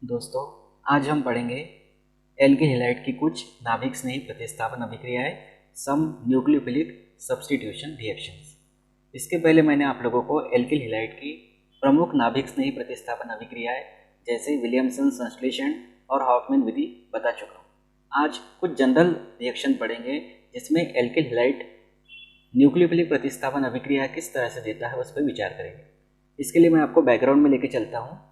दोस्तों, आज हम पढ़ेंगे एल्किल हैलाइड की कुछ नाभिक स्नेही प्रतिस्थापन अभिक्रियाएं, सम न्यूक्लियोफिलिक सब्स्टिट्यूशन रिएक्शंस। इसके पहले मैंने आप लोगों को एल्किल हैलाइड की प्रमुख नाभिक स्नेही प्रतिस्थापन अभिक्रियाएं जैसे विलियमसन संश्लेषण और हॉफमैन विधि बता चुका हूँ। आज कुछ जनरल रिएक्शन पढ़ेंगे जिसमें एल्किल हैलाइड न्यूक्लियोफिलिक प्रतिस्थापन अभिक्रिया किस तरह से देता है उस पर विचार करेंगे। इसके लिए मैं आपको बैकग्राउंड में लेके चलता हूँ।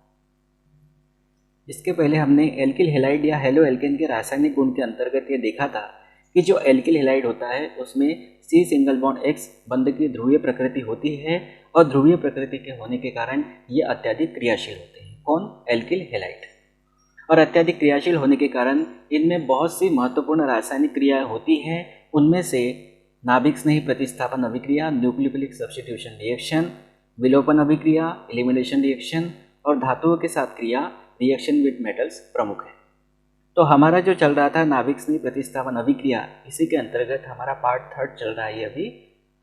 इसके पहले हमने एल्किल हैलाइड या हेलो एल्केन के रासायनिक गुण के अंतर्गत ये देखा था कि जो एल्किल हैलाइड होता है उसमें C सिंगल बॉन्ड X बंध की ध्रुवीय प्रकृति होती है और ध्रुवीय प्रकृति के होने के कारण ये अत्यधिक क्रियाशील होते हैं। कौन? Alkyl halide. और अत्यधिक क्रियाशील होने के कारण इनमें बहुत सी महत्वपूर्ण रासायनिक क्रियाएं होती हैं। उनमें से नाभिक स्नेही प्रतिस्थापन अभिक्रिया, न्यूक्लियोफिलिक सब्स्टिट्यूशन रिएक्शन, विलोपन अभिक्रिया, एलिमिनेशन रिएक्शन और धातुओं के साथ क्रिया रिएक्शन विद मेटल्स प्रमुख है। तो हमारा जो चल रहा था नाभिक स्नेही प्रतिस्थापन अभिक्रिया, इसी के अंतर्गत हमारा पार्ट 3 चल रहा है। अभी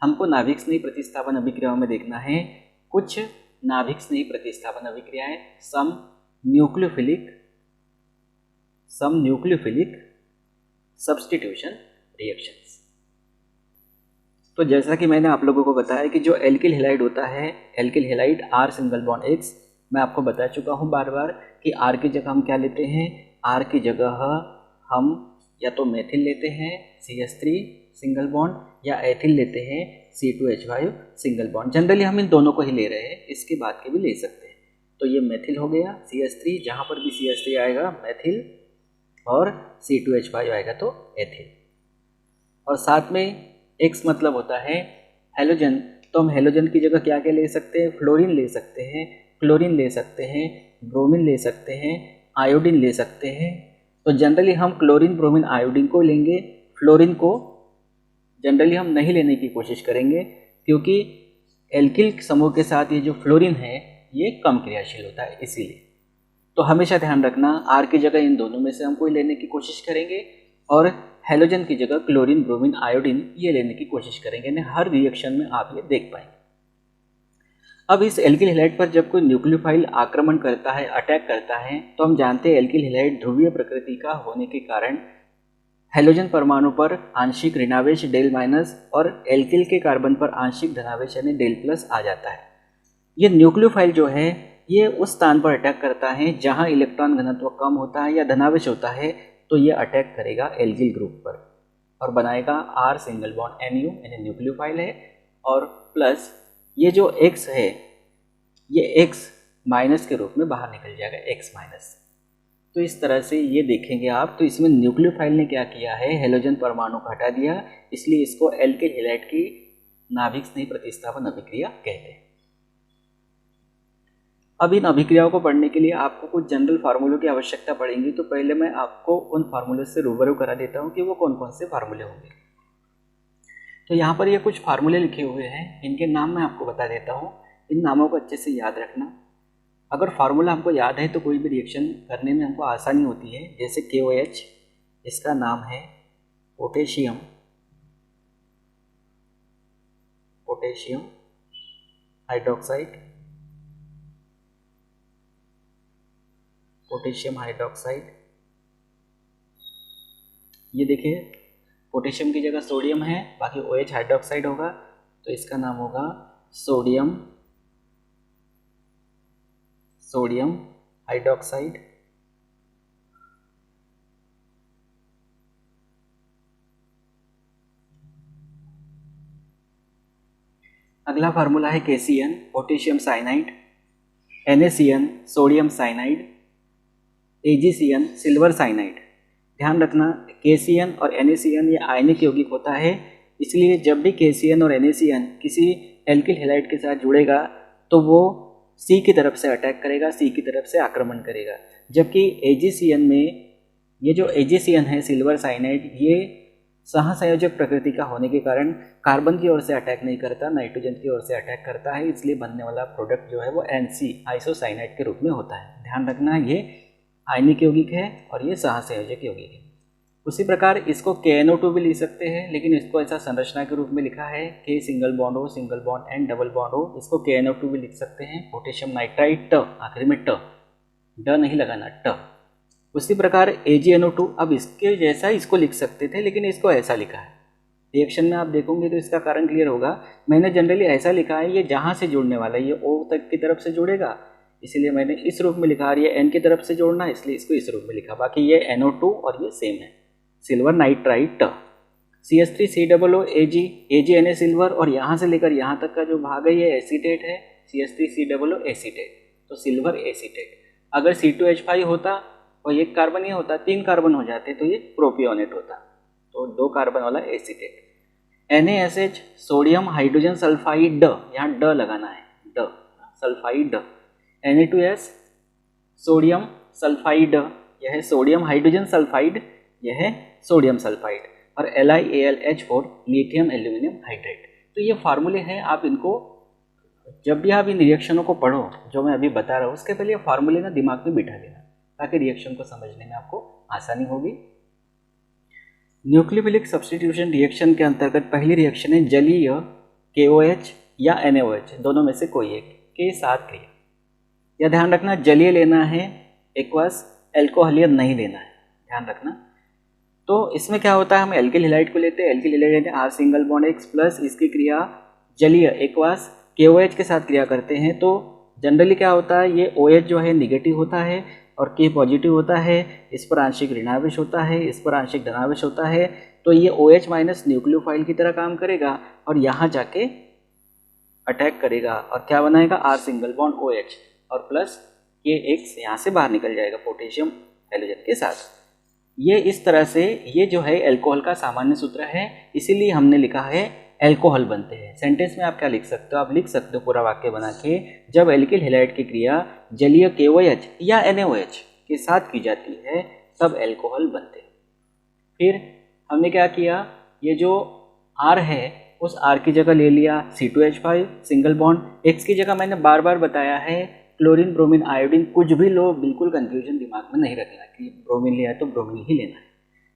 हमको नाभिक स्नेही प्रतिस्थापन अभिक्रियाओं में देखना है कुछ नाभिक स्नेही प्रतिस्थापन अभिक्रियाएं, सम न्यूक्लियोफिलिक सब्स्टिट्यूशन रिएक्शंस। तो जैसा कि मैंने आप लोगों को बताया कि जो एल्किल हैलाइड होता है, alkyl halide R single bond X, मैं आपको बता चुका हूँ बार बार कि R की जगह हम क्या लेते हैं। R की जगह हम या तो मेथिल लेते हैं CH3 सिंगल बॉन्ड या एथिल लेते हैं C2H5 सिंगल बॉन्ड। जनरली हम इन दोनों को ही ले रहे हैं, इसके बाद के भी ले सकते हैं। तो ये मेथिल हो गया CH3, जहाँ पर भी CH3 आएगा मेथिल और C2H5 आएगा तो एथिल। और साथ में X मतलब होता है हेलोजन, तो हम हेलोजन की जगह क्या क्या ले सकते हैं? फ्लोरीन ले सकते हैं, क्लोरीन ले सकते हैं, ब्रोमीन ले सकते हैं, आयोडीन ले सकते हैं। तो जनरली हम क्लोरीन, ब्रोमीन, आयोडीन को लेंगे। फ्लोरीन को जनरली हम नहीं लेने की कोशिश करेंगे क्योंकि एल्किल समूह के साथ ये जो फ्लोरीन है ये कम क्रियाशील होता है, इसीलिए। तो हमेशा ध्यान रखना R की जगह इन दोनों में से हम कोई लेने की कोशिश करेंगे और हेलोजन की जगह क्लोरीन, ब्रोमीन, आयोडीन ये लेने की कोशिश करेंगे। यानी हर रिएक्शन में आप ये देख पाएंगे। अब इस एल्किल हैलाइड पर जब कोई न्यूक्लियोफाइल आक्रमण करता है, अटैक करता है, तो हम जानते हैं एल्किल हैलाइड ध्रुवीय प्रकृति का होने के कारण हेलोजन परमाणु पर आंशिक ऋणावेश डेल माइनस और एल्किल के कार्बन पर आंशिक धनावेश यानी डेल प्लस आ जाता है। ये न्यूक्लियोफाइल जो है ये उस स्थान पर अटैक करता है जहां इलेक्ट्रॉन घनत्व कम होता है या धनावेश होता है, तो ये अटैक करेगा एल्किल ग्रुप पर और बनाएगा R सिंगल बॉन्ड NU यानी न्यूक्लियोफाइल है, और प्लस ये जो X है ये X माइनस के रूप में बाहर निकल जाएगा, X माइनस। तो इस तरह से ये देखेंगे आप। तो इसमें न्यूक्लियोफाइल ने क्या किया है, हेलोजन परमाणु को हटा दिया, इसलिए इसको एल्किल हैलाइड की नाभिक स्नेही प्रतिस्थापन अभिक्रिया कहते हैं। अब इन अभिक्रियाओं को पढ़ने के लिए आपको कुछ जनरल फार्मूलों की आवश्यकता पड़ेगी। तो पहले मैं आपको उन फार्मूलों से रूबरू करा देता हूँ कि वो कौन कौन से फार्मूले होंगे। तो यहाँ पर ये कुछ फार्मूले लिखे हुए हैं, इनके नाम मैं आपको बता देता हूँ। इन नामों को अच्छे से याद रखना। अगर फार्मूला हमको याद है तो कोई भी रिएक्शन करने में हमको आसानी होती है। जैसे KOH, इसका नाम है पोटेशियम हाइड्रोक्साइड। ये देखिए पोटेशियम की जगह सोडियम है, बाकी OH हाइड्रोक्साइड होगा, तो इसका नाम होगा सोडियम हाइड्रोक्साइड। अगला फार्मूला है KCN, potassium cyanide, NaCN, sodium cyanide, AgCN, silver cyanide. ध्यान रखना KCN और NaCN ये आयनिक यौगिक होता है, इसलिए जब भी KCN और NaCN किसी एल्किल हैलाइड के साथ जुड़ेगा तो वो C की तरफ से अटैक करेगा, C की तरफ से आक्रमण करेगा। जबकि AgCN में ये जो AgCN है सिल्वर साइनाइड, ये सहसंयोजक प्रकृति का होने के कारण कार्बन की ओर से अटैक नहीं करता, नाइट्रोजन की ओर से अटैक करता है, इसलिए बनने वाला प्रोडक्ट जो है वो NC आइसोसाइनाइड के रूप में होता है। ध्यान रखना ये आयनिक यौगिक है और ये सहसंयोजक यौगिक है। उसी प्रकार इसको KNO2 भी लिख सकते हैं, लेकिन इसको ऐसा संरचना के रूप में लिखा है K single bond O, single bond N, double bond O, इसको KNO2 भी लिख सकते हैं। पोटेशियम नाइट्राइट, आखिर में ट, ड नहीं लगाना, ट। उसी प्रकार AgNO2, अब इसके जैसा इसको लिख सकते थे लेकिन इसको ऐसा लिखा है। रिएक्शन में आप देखोगे तो इसका कारण क्लियर होगा। मैंने जनरली ऐसा लिखा है, ये जहाँ से जुड़ने वाला है ये O तक की तरफ से जुड़ेगा, इसलिए मैंने इस रूप में लिखा। और ये N की तरफ से जोड़ना है इसलिए इसको इस रूप में लिखा। बाकी ये NO2 और ये सेम है, silver nitrite. CH3COO AgNA silver, और यहाँ से लेकर यहाँ तक का जो भाग है ये एसीटेट है, CH3COO एसीटेट, तो सिल्वर एसीटेट। अगर C2H5 होता और एक कार्बन ये होता, 3 कार्बन हो जाते तो ये प्रोपियोनेट होता, तो 2 कार्बन वाला acetate. NaSH sodium hydrogen sulphide, यहाँ ड लगाना है, ड सल्फाइड। Na2S सोडियम सल्फाइड, यह है सोडियम हाइड्रोजन सल्फाइड, यह है सोडियम सल्फाइड। और LiAlH4 लिथियम एल्यूमिनियम हाइड्रेट। तो ये फार्मूले हैं, आप इनको जब भी आप इन रिएक्शनों को पढ़ो जो मैं अभी बता रहा हूँ उसके पहले ये फार्मूले ना दिमाग में बिठा लेना, ताकि रिएक्शन को समझने में आपको आसानी होगी। न्यूक्लियोफिलिक सब्स्टिट्यूशन रिएक्शन के अंतर्गत पहली रिएक्शन है जलीय KOH या NaOH, दोनों में से कोई एक के साथ क्रिया। यह ध्यान रखना, जलीय लेना है, एक्वस, एल्कोहलियर नहीं लेना है, ध्यान रखना। तो इसमें क्या होता है, हम एल्किल हैलाइड को लेते हैं, एल्किल हैलाइड लेते हैं R single bond X plus, इसकी क्रिया जलीय एक्वस KOH के साथ क्रिया करते हैं। तो जनरली क्या होता है, ये OH जो है निगेटिव होता है और K पॉजिटिव होता है, इस पर आंशिक ऋणावेश होता है, इस पर आंशिक धनावेश होता है। तो ये OH माइनस न्यूक्लियोफाइल की तरह काम करेगा और यहाँ जाके अटैक करेगा और क्या बनाएगा, R सिंगल बॉन्ड OH और प्लस KX यहाँ से बाहर निकल जाएगा पोटेशियम हैलोजन के साथ। ये इस तरह से, ये जो है एल्कोहल का सामान्य सूत्र है, इसीलिए हमने लिखा है एल्कोहल बनते हैं। सेंटेंस में आप क्या लिख सकते हो, आप लिख सकते हो पूरा वाक्य बना के, जब एल्किल हैलाइड की क्रिया जलीय KOH या NaOH के साथ की जाती है तब एल्कोहल बनते हैं। फिर हमने क्या किया, ये जो R है उस R की जगह ले लिया C2H5 सिंगल बॉन्ड, X की जगह मैंने बार बार बताया है क्लोरीन, ब्रोमीन, आयोडीन, कुछ भी लो, बिल्कुल कंफ्यूजन दिमाग में नहीं रखना कि ब्रोमीन लिया है तो ब्रोमीन ही लेना है।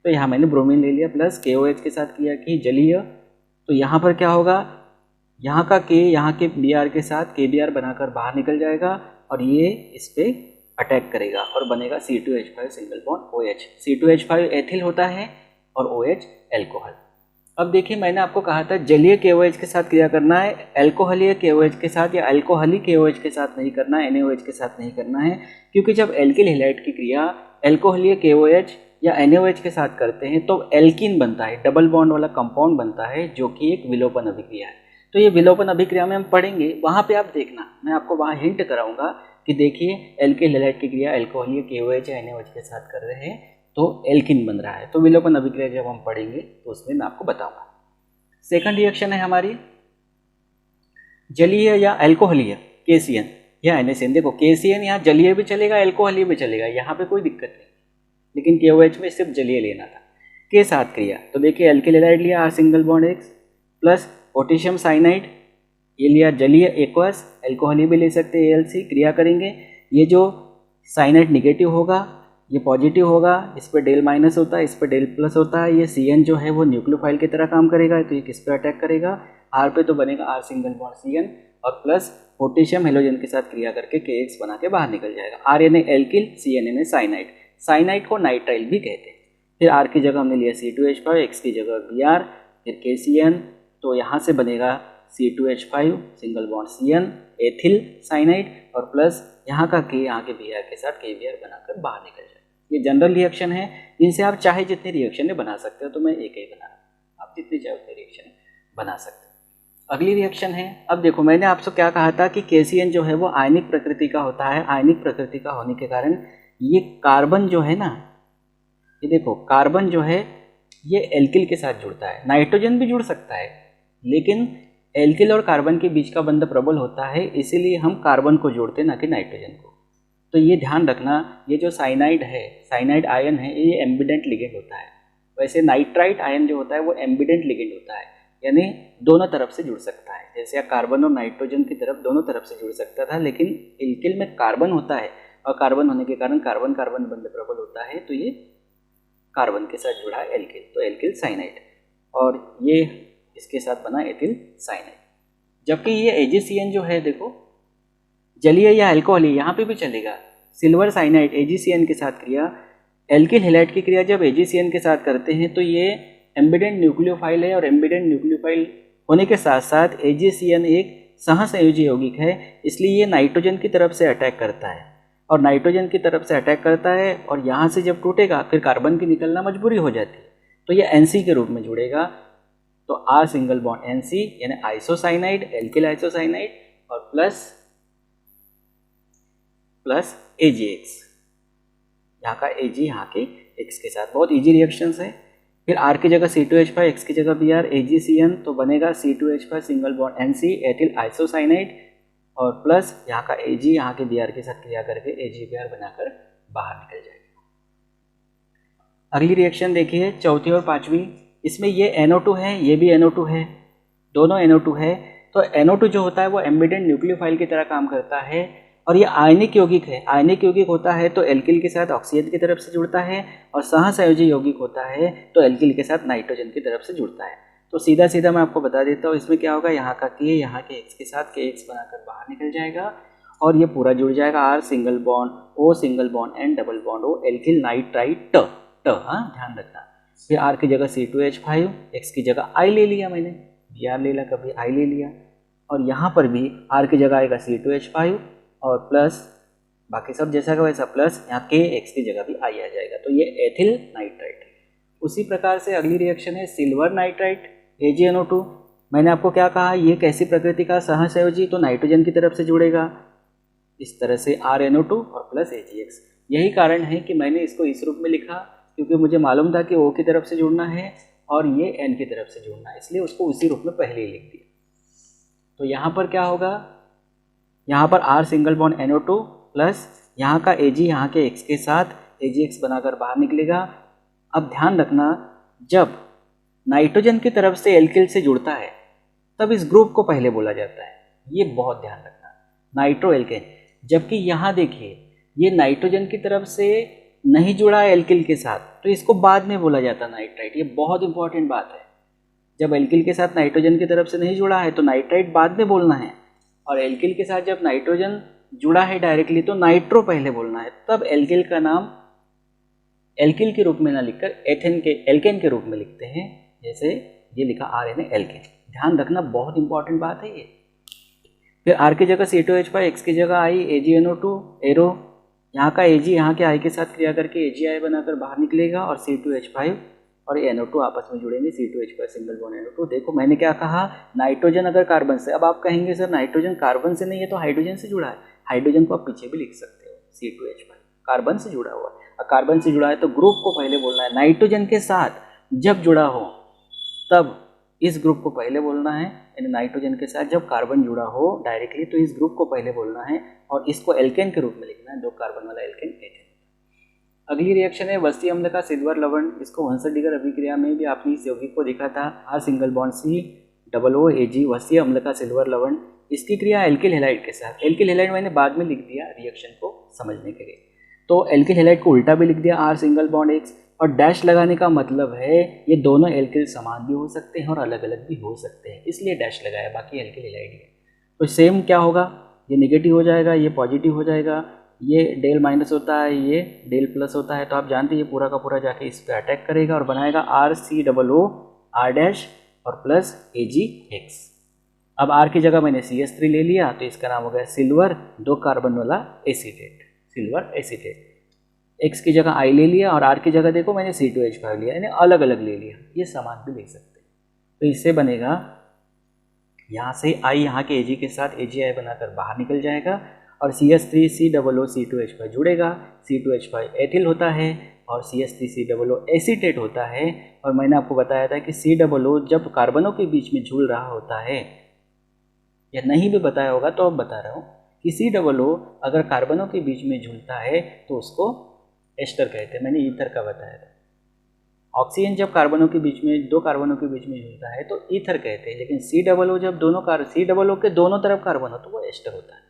तो यहाँ मैंने ब्रोमीन ले लिया, प्लस KOH के साथ किया कि जलीय, तो यहाँ पर क्या होगा, यहाँ का K यहाँ के Br के साथ KBr बनाकर बाहर निकल जाएगा और ये इस पर अटैक करेगा और बनेगा C2H5 single bond OH। C2H5 ethyl होता है और OH एल्कोहल। अब देखिए, मैंने आपको कहा था जलीय KOH के साथ क्रिया करना है, एल्कोहलीय KOH के साथ या एल्कोहली KOH के साथ नहीं करना है, NaOH के साथ नहीं करना है, क्योंकि जब एल्किल हैलाइड की क्रिया एल्कोहलीय KOH या NaOH के साथ करते हैं तो एल्कीन बनता है, डबल बॉन्ड वाला कंपाउंड बनता है जो कि एक विलोपन अभिक्रिया है। तो ये विलोपन अभिक्रिया में हम पढ़ेंगे, वहाँ पे आप देखना, मैं आपको वहाँ हिंट कराऊंगा कि देखिए एल्किल हैलाइड की क्रिया एल्कोहलीय KOH या NaOH के साथ कर रहे हैं तो एल्किन बन रहा है। तो विलोपन अभिक्रिया जब हम पढ़ेंगे तो उसमें मैं आपको बताऊंगा। सेकंड रिएक्शन है हमारी जलीय या एल्कोहलीय KCN या NaCN। देखो KCN यहाँ जलीय भी चलेगा, एल्कोहलीय भी चलेगा, यहाँ पे कोई दिक्कत नहीं, लेकिन KOH में सिर्फ जलीय लेना था के साथ क्रिया। तो देखिए एल्किल हैलाइड लिया R single bond X plus potassium cyanide, ये लिया जलीय एक्वस, एल्कोहलीय भी ले सकते हैं AlC, क्रिया करेंगे। ये जो साइनाइड निगेटिव होगा, ये पॉजिटिव होगा, इस पर डेल माइनस होता है, इस पर डेल प्लस होता है। ये CN जो है वो न्यूक्लियोफाइल की तरह काम करेगा, तो ये किस पे अटैक करेगा, R पे, तो बनेगा R सिंगल बॉन्ड CN और प्लस पोटेशियम हेलोजन के साथ क्रिया करके KX बना के बाहर निकल जाएगा। RNA alkyl, CNNA cyanide, cyanide को नाइट्राइल भी कहते हैं। फिर R की जगह हमने लिया C2H5, X की जगह Br, फिर KCN, तो यहाँ से बनेगा C2H5 single bond CN ethyl cyanide और प्लस यहाँ का K यहाँ के Br के साथ KBr बनाकर बाहर निकल जाए। ये जनरल रिएक्शन है, इनसे आप चाहे जितने रिएक्शन बना सकते हो, तो मैं एक ही बना रहा हूँ, आप जितने चाहे उतने रिएक्शन बना सकते हो। अगली रिएक्शन है, अब देखो मैंने आपसे क्या कहा था कि KCN जो है वो आयनिक प्रकृति का होता है। आयनिक प्रकृति का होने के कारण ये कार्बन जो है ना, ये देखो कार्बन जो है ये एल्किल के साथ जुड़ता है, नाइट्रोजन भी जुड़ सकता है, लेकिन एल्किल और कार्बन के बीच का बंध प्रबल होता है, इसीलिए हम कार्बन को जोड़ते हैं ना कि नाइट्रोजन को। तो ये ध्यान रखना, ये जो साइनाइड है, साइनाइड आयन है, ये एम्बिडेंट लिगेंड होता है। वैसे नाइट्राइट आयन जो होता है वो एम्बिडेंट लिगेंड होता है, यानी दोनों तरफ से जुड़ सकता है। जैसे कार्बन और नाइट्रोजन की तरफ दोनों तरफ से जुड़ सकता था, लेकिन एल्किल में कार्बन होता है और कार्बन होने के कारण कार्बन कार्बन बंध प्रबल होता है, तो ये कार्बन के साथ जुड़ा है एल्किल, तो एल्किल साइनाइड, और ये इसके साथ बना एथिल साइनाइड। जबकि ये AgCN जो है देखो जलीय या एल्कोहलीय यहाँ पे भी चलेगा, सिल्वर साइनाइड AgCN के साथ क्रिया, एल्किल हैलाइड की क्रिया जब AgCN के साथ करते हैं तो ये एम्बिडेंट न्यूक्लियोफाइल है, और एम्बिडेंट न्यूक्लियोफाइल होने के साथ साथ AgCN एक सहसंयोजी यौगिक है, इसलिए ये नाइट्रोजन की तरफ से अटैक करता है, और नाइट्रोजन की तरफ से अटैक करता है और यहाँ से जब टूटेगा फिर कार्बन की निकलना मजबूरी हो जाती है, तो ये NC के रूप में जुड़ेगा। तो R सिंगल बॉन्ड NC यानी आइसोसाइनाइड, एल्किल आइसोसाइनाइड, और प्लस AgX, यहाँ का Ag यहाँ के X के साथ। बहुत इजी रिएक्शंस है। फिर R की जगह C2H5, X की जगह Br, AgCN, तो बनेगा C2H5 single bond NC ethyl isocyanide, और प्लस यहाँ का Ag यहाँ के Br के साथ क्रिया करके AgBr बनाकर बाहर निकल जाएगा। अगली रिएक्शन देखिए, चौथी और पांचवी। इसमें ये NO2 है, ये भी NO2 है, दोनों NO2 है। तो NO2 जो होता है वो एम्बिडेंट न्यूक्लियोफाइल की तरह काम करता है, और ये आयनिक यौगिक है। आयनिक यौगिक होता है तो एल्किल के साथ ऑक्सीजन की तरफ से जुड़ता है, और सहसंयोजी यौगिक होता है तो एल्किल के साथ नाइट्रोजन की तरफ से जुड़ता है। तो सीधा सीधा मैं आपको बता देता हूँ, इसमें क्या होगा, यहाँ का K यहाँ के X के साथ KX बनाकर बाहर निकल जाएगा, और ये पूरा जुड़ जाएगा। R single bond O single bond N double bond O alkyl nitrite ट, हाँ ध्यान रखना। फिर R की जगह C2H5, X की जगह I ले लिया मैंने, Br ले लिया, कभी I ले लिया, और यहाँ पर भी R की जगह आएगा C2H5 और प्लस बाकी सब जैसा का वैसा प्लस, यहाँ के X की जगह भी I आ जाएगा, तो ये एथिल नाइट्राइट। उसी प्रकार से अगली रिएक्शन है सिल्वर नाइट्राइट AgNO2। मैंने आपको क्या कहा, ये कैसी प्रकृति का सहसंयोजी, तो नाइट्रोजन की तरफ से जुड़ेगा, इस तरह से RNO2 और प्लस AgX। यही कारण है कि मैंने इसको इस रूप में लिखा, क्योंकि मुझे मालूम था कि O की तरफ से जुड़ना है और ये N की तरफ से जुड़ना है, इसलिए उसको उसी रूप में पहले ही लिख दिया। तो यहाँ पर क्या होगा, यहाँ पर R single bond NO2 plus यहाँ का Ag यहाँ के X के साथ AgX बनाकर बाहर निकलेगा। अब ध्यान रखना, जब नाइट्रोजन की तरफ से एल्किल से जुड़ता है तब इस ग्रुप को पहले बोला जाता है, ये बहुत ध्यान रखना, नाइट्रो एल्केन। जबकि यहाँ देखिए, ये नाइट्रोजन की तरफ से नहीं जुड़ा है एल्किल के साथ, तो इसको बाद में बोला जाता है नाइट्राइट। ये बहुत इंपॉर्टेंट बात है, जब एल्किल के साथ नाइट्रोजन की तरफ से नहीं जुड़ा है तो नाइट्राइट बाद में बोलना है, और एल्किल के साथ जब नाइट्रोजन जुड़ा है डायरेक्टली तो नाइट्रो पहले बोलना है। तब एल्किल का नाम एल्किल के रूप में ना लिखकर एल्केन के रूप में लिखते हैं, जैसे ये लिखा RNA एल्केन। ध्यान रखना, बहुत इंपॉर्टेंट बात है ये। फिर R की जगह C2H5, X की जगह I, AgNO2 एरो, यहाँ का Ag यहाँ के I के साथ क्रिया करके AgI बनाकर बाहर निकलेगा, और C2H5 और NO2 आपस में जुड़ेंगे, C2H5 सिंगल बॉन्ड NO2। देखो मैंने क्या कहा, नाइट्रोजन अगर कार्बन से, अब आप कहेंगे सर नाइट्रोजन कार्बन से नहीं है तो हाइड्रोजन से जुड़ा है। हाइड्रोजन को आप पीछे भी लिख सकते हो, C2H5 कार्बन से जुड़ा हुआ है, कार्बन से जुड़ा है तो ग्रुप को पहले बोलना है। नाइट्रोजन के साथ जब जुड़ा हो तब इस ग्रुप को पहले बोलना है, यानी नाइट्रोजन के साथ जब कार्बन जुड़ा हो डायरेक्टली तो इस ग्रुप को पहले बोलना है, और इसको एल्केन के रूप में लिखना है, दो कार्बन वाला एल्केन एथेन। अगली रिएक्शन है वस्ती अम्ल का सिल्वर लवण। इसको वंशडिगर अभिक्रिया में भी आपने इस यौगिक को देखा था, R single bond C double O Ag, वस्ती अम्ल का सिल्वर लवण। इसकी क्रिया एल्किल हैलाइड के साथ, एल्किल हैलाइड मैंने बाद में लिख दिया रिएक्शन को समझने के लिए, तो एल्किल हैलाइड को उल्टा भी लिख दिया, R सिंगल बॉन्ड X, और डैश लगाने का मतलब है ये दोनों एल्किल समान भी हो सकते हैं और अलग अलग भी हो सकते हैं, इसलिए डैश लगाया, बाकी एल्किल हैलाइड है। तो सेम क्या होगा, ये नेगेटिव हो जाएगा, ये पॉजिटिव हो जाएगा, ये डेल माइनस होता है, ये डेल प्लस होता है, तो आप जानते हैं ये पूरा का पूरा जाके इस पर अटैक करेगा और बनाएगा RCOO R डैश और प्लस AgX। अब R की जगह मैंने CH3 ले लिया, तो इसका नाम हो गया सिल्वर, दो कार्बन वाला एसीटेट, सिल्वर एसीटेट। X की जगह I ले लिया, और R की जगह देखो मैंने C2H5 लिया, यानी अलग अलग ले लिया, ये समान भी ले सकते हैं। तो इससे बनेगा, यहाँ से I यहाँ के Ag के साथ AgI बनाकर बाहर निकल जाएगा, और CH3COO C2H5 जुड़ेगा, C2H5 एथिल होता है और CH3COO एसीटेट होता है। और मैंने आपको बताया था कि COO जब कार्बनों के बीच में जुड़ रहा होता है, या नहीं भी बताया होगा तो अब बता रहा हूँ कि COO अगर कार्बनों के बीच में जुड़ता है तो उसको एस्टर कहते हैं, मैंने ईथर का बताया था। ऑक्सीजन जब कार्बनों के बीच में, दो कार्बनों के बीच में जुड़ता है तो ईथर कहते हैं, लेकिन COO जब दोनों COO के दोनों तरफ कार्बन हो तो वो एस्टर होता है,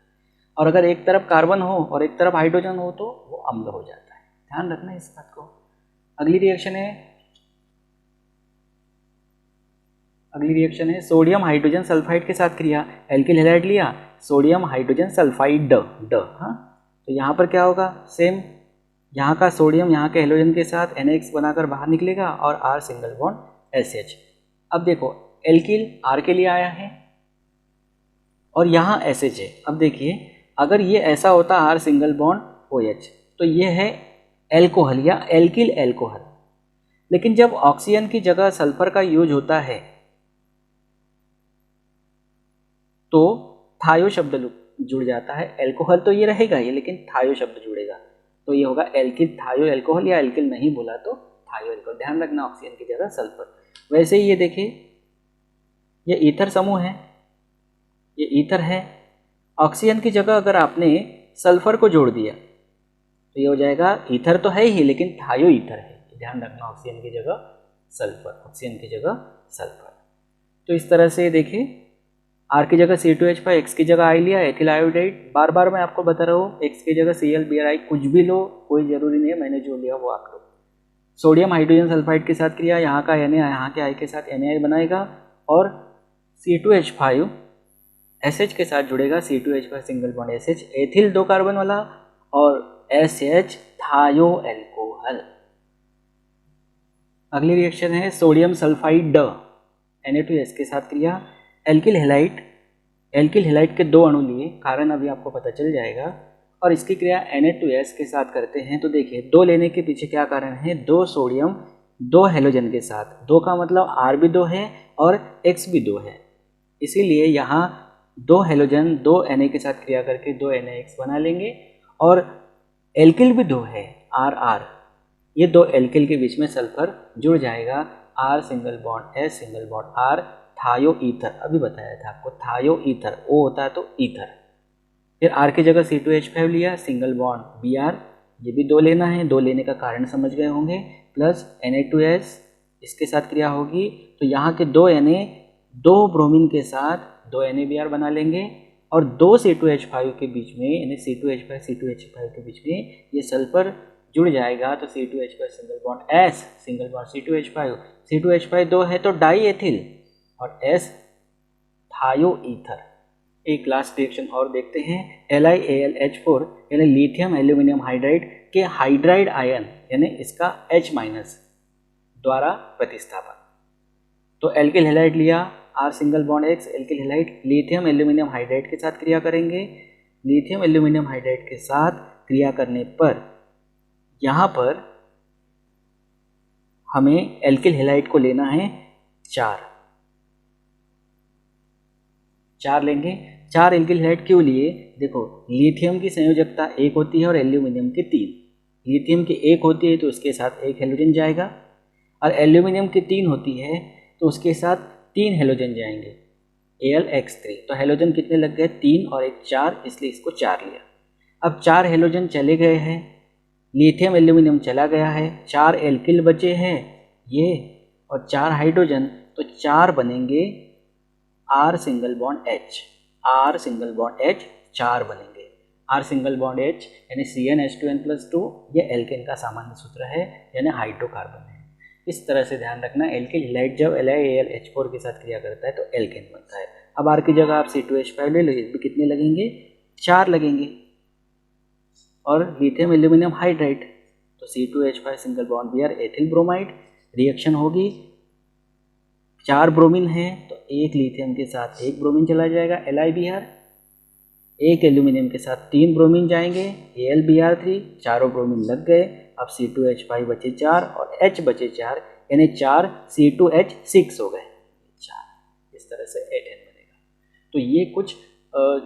और अगर एक तरफ कार्बन हो और एक तरफ हाइड्रोजन हो तो वो अम्ल हो जाता है। ध्यान रखना इस बात को। अगली रिएक्शन है सोडियम हाइड्रोजन सल्फाइड के साथ क्रिया। एल्किल हैलाइड लिया, सोडियम हाइड्रोजन सल्फाइड ड, हाँ, तो यहाँ पर क्या होगा, सेम यहाँ का सोडियम यहाँ के हेलोजन के साथ NX बनाकर बाहर निकलेगा और R सिंगल बॉन्ड SH। अब देखो एल्किल R के लिए आया है और यहाँ SH है। अब देखिए अगर ये ऐसा होता R सिंगल बॉन्ड OH तो ये है एल्कोहल या एल्किल एल्कोहल। लेकिन जब ऑक्सीजन की जगह सल्फर का यूज होता है तो थायो शब्द जुड़ जाता है। एल्कोहल तो ये रहेगा ही, लेकिन थायो शब्द जुड़ेगा तो ये होगा एल्किल थायो एल्कोहल, या एल्किल नहीं बोला तो थायो एल्कोहल। ध्यान रखना ऑक्सीजन की जगह सल्फर। वैसे ही ये देखिए ये ईथर समूह है, ये ईथर है। ऑक्सीजन की जगह अगर आपने सल्फर को जोड़ दिया तो ये हो जाएगा, ईथर तो है ही लेकिन थायो ईथर है। ध्यान रखना ऑक्सीजन की जगह सल्फर, ऑक्सीजन की जगह सल्फर। तो इस तरह से देखिए R की जगह C2H5, X की जगह I लिया एथिल आयोडाइड। बार बार मैं आपको बता रहा हूँ X की जगह ClBrI कुछ भी लो, कोई ज़रूरी नहीं है, मैंने जो लिया वो आप लो। सोडियम हाइड्रोजन सल्फाइड के साथ क्रिया, यहाँ का Na यहाँ के I के साथ NaI बनाएगा और C2H5 SH के साथ जुड़ेगा, C2H5 single bond SH ethyl 2 carbon वाला और SH थायो एल्कोहल। अगली रिएक्शन है सोडियम सल्फाइड Na2S के साथ क्रिया, एल्किल हेलाइट के 2 अणु लिए, कारण अभी आपको पता चल जाएगा, और इसकी क्रिया Na2S के साथ करते हैं। तो देखिए 2 लेने के पीछे क्या कारण है, 2 सोडियम 2 हेलोजन के साथ, 2 का मतलब R भी 2 है और X भी 2 है, इसीलिए यहाँ 2 हेलोजन 2 Na के साथ क्रिया करके 2 NaX बना लेंगे। और एल्किल भी 2 है RR, ये 2 एल्किल के बीच में सल्फर जुड़ जाएगा, R single bond S single bond R थायो ईथर। अभी बताया था आपको थायो ईथर, O होता है तो ईथर। फिर R की जगह C2H5 लिया, सिंगल बॉन्ड Br, ये भी 2 लेना है, 2 लेने का कारण समझ गए होंगे, प्लस Na2S इसके साथ क्रिया होगी तो यहाँ के 2 Na 2 ब्रोमीन के साथ 2 NaBr बना लेंगे और 2 C2H5 के बीच में, यानी C2H5 के बीच में ये सल्फर जुड़ जाएगा तो C2H5 single bond S single bond C2H5 2 है तो डाई एथिल और S थायो ईथर। एक लास्ट रिएक्शन और देखते हैं, LiAlH4 यानी लिथियम एल्यूमिनियम हाइड्राइड के हाइड्राइड आयन यानी इसका H- द्वारा प्रतिस्थापन। तो एल्किल हैलाइड लिया, R single bond X alkyl halide lithium aluminium hydride के साथ क्रिया करेंगे। लिथियम एल्यूमिनियम हाइड्राइड के साथ क्रिया करने पर यहाँ पर हमें एल्किल हैलाइड को लेना है 4 लेंगे। 4 एल्किल हैलाइड क्यों लिए, देखो लिथियम की संयोजकता 1 होती है और एल्यूमिनियम की 3। लिथियम की 1 होती है तो उसके साथ 1 हेलोजन जाएगा, और एल्यूमिनियम की 3 होती है तो उसके साथ 3 हेलोजन जाएंगे, AlX3। तो हेलोजन कितने लग गए, 3 और 1 4, इसलिए इसको 4 लिया। अब 4 हेलोजन चले गए हैं, लिथियम एल्यूमिनियम चला गया है, 4 एल्किल बचे हैं ये और 4 हाइड्रोजन, तो 4 बनेंगे R single bond H, R single bond H 4 बनेंगे। R सिंगल बॉन्ड H यानी CnH2n+2, ये एल्केन का सामान्य सूत्र है यानी हाइड्रोकार्बन है। इस तरह से ध्यान रखना, एल्किल हैलाइड जब LiAlH4 के साथ क्रिया करता है तो एल्केन बनता है। अब R की जगह आप C2H5 ले लो, इसमें कितने लगेंगे, 4 लगेंगे, और लिथियम एल्यूमिनियम हाइड्राइड तो C2H5 single bond Br ethyl bromide, reaction होगी, 4 ब्रोमीन है तो 1 लिथियम के साथ 1 ब्रोमीन चला जाएगा LiBr, 1 एल्यूमिनियम के साथ 3 ब्रोमीन जाएंगे AlBr3, चारों ब्रोमीन लग गए। अब C2H5 बचे 4 और H बचे 4 यानी 4 C2H6 हो गए 4। इस तरह से 8N बनेगा। तो ये कुछ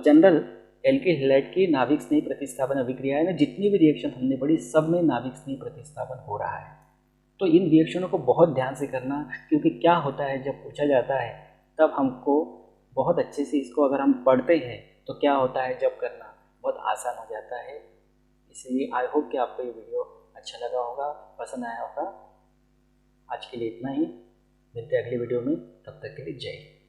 जनरल एल्किल हैलाइड की नाभिक स्नेही प्रतिस्थापन अभिक्रिया है ना, जितनी भी रिएक्शन हमने पढ़ी सब में नाभिक स्नेही प्रतिस्थापन हो रहा है। तो इन रिएक्शनों को बहुत ध्यान से करना, क्योंकि क्या होता है जब पूछा जाता है तब हमको बहुत अच्छे से इसको अगर हम पढ़ते हैं तो क्या होता है जब करना बहुत आसान हो जाता है। इसलिए आई होप कि आपको ये वीडियो अच्छा लगा होगा, पसंद आया होगा। आज के लिए इतना ही, मिलते हैं अगली वीडियो में, तब तक के लिए जय हिंद।